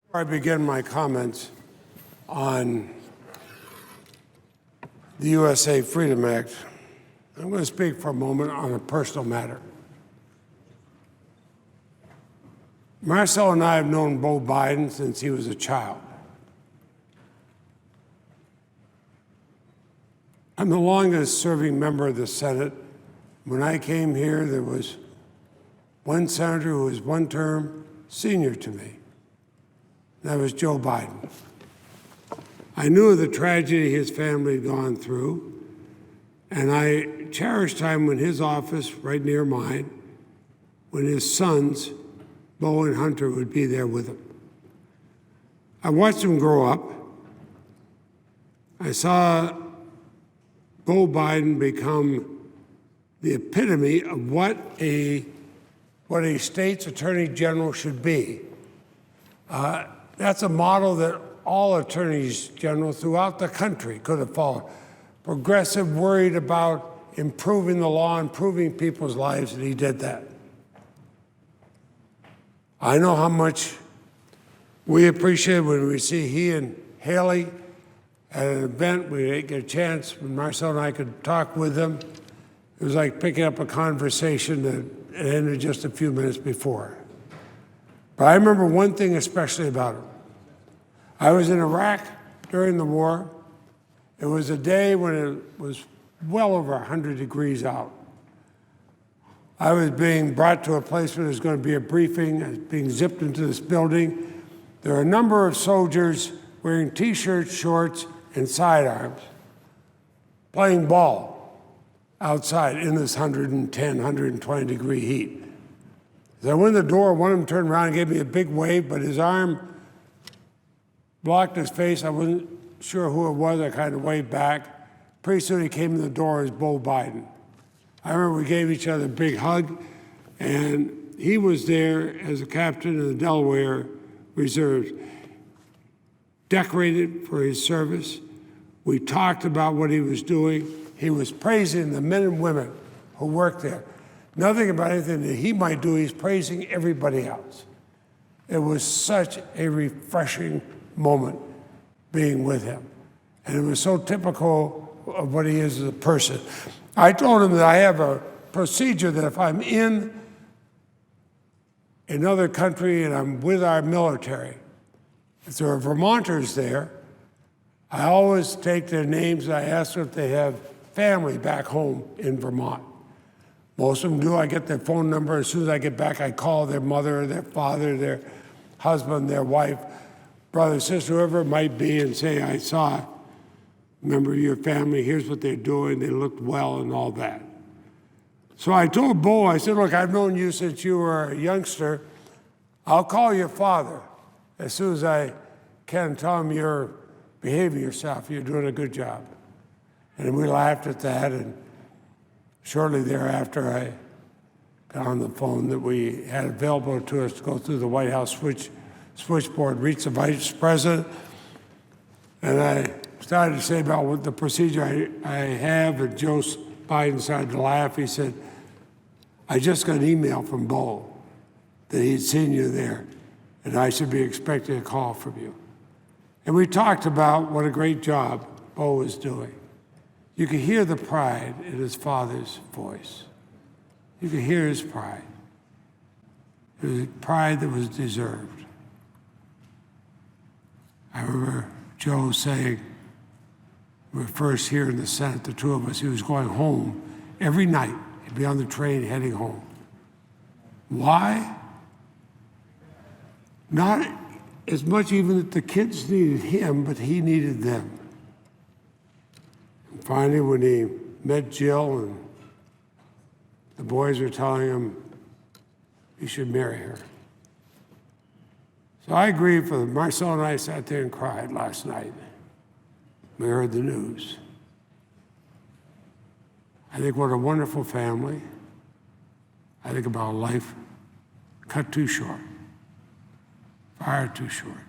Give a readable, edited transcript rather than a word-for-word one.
Before I begin my comments on the USA Freedom Act, I'm going to speak for a moment on a personal matter. Marcelle and I have known Beau Biden since he was a child. I'm the longest serving member of the Senate. When I came here, there was one senator who was one term senior to me. That was Joe Biden. I knew of the tragedy his family had gone through, and I cherished time when his office, right near mine, when his sons, Beau and Hunter, would be there with him. I watched him grow up. I saw Beau Biden become the epitome of what a state's attorney general should be. That's a model that all attorneys general throughout the country could have followed. Progressive, worried about improving the law, improving people's lives, and he did that. I know how much we appreciate when we see he and Haley at an event. We get a chance when Marcelle and I could talk with them. It was like picking up a conversation that ended just a few minutes before. But I remember one thing especially about him. I was in Iraq during the war. It was a day when it was well over 100 degrees out. I was being brought to a place where there was going to be a briefing. I was being zipped into this building. There were a number of soldiers wearing T-shirts, shorts, and sidearms, playing ball outside in this 110, 120 degree heat. As I went in the door, one of them turned around and gave me a big wave, but his arm blocked his face. I wasn't sure who it was. I kind of waved back. Pretty soon he came in the door as Beau Biden. I remember we gave each other a big hug, and he was there as a captain of the Delaware Reserves, decorated for his service. We talked about what he was doing. He was praising the men and women who worked there. Nothing about anything that he might do, he's praising everybody else. It was such a refreshing moment being with him. And it was so typical of what he is as a person. I told him that I have a procedure that if I'm in another country and I'm with our military, if there are Vermonters there, I always take their names and I ask them if they have family back home in Vermont. Most of them do. I get their phone number. As soon as I get back, I call their mother, their father, their husband, their wife, brother, sister, whoever it might be, and say, I saw a member of your family. Here's what they're doing. They looked well and all that. So I told Beau, I said, look, I've known you since you were a youngster. I'll call your father as soon as I can. Tell him you're behaving yourself. You're doing a good job. And we laughed at that, and shortly thereafter, I got on the phone that we had available to us to go through the White House switchboard, reach the vice president, and I started to say about what the procedure I have, and Joe Biden started to laugh. He said, I just got an email from Beau that he'd seen you there, and I should be expecting a call from you. And we talked about what a great job Beau was doing. You could hear the pride in his father's voice. You could hear his pride. It was pride that was deserved. I remember Joe saying, we were first here in the Senate, the two of us, he was going home every night. He'd be on the train heading home. Why? Not as much even that the kids needed him, but he needed them. And finally, when he met Jill and the boys were telling him he should marry her. So I agreed for them. Marcelle and I sat there and cried last night. We heard the news. I think what a wonderful family. I think about a life cut too short, far too short.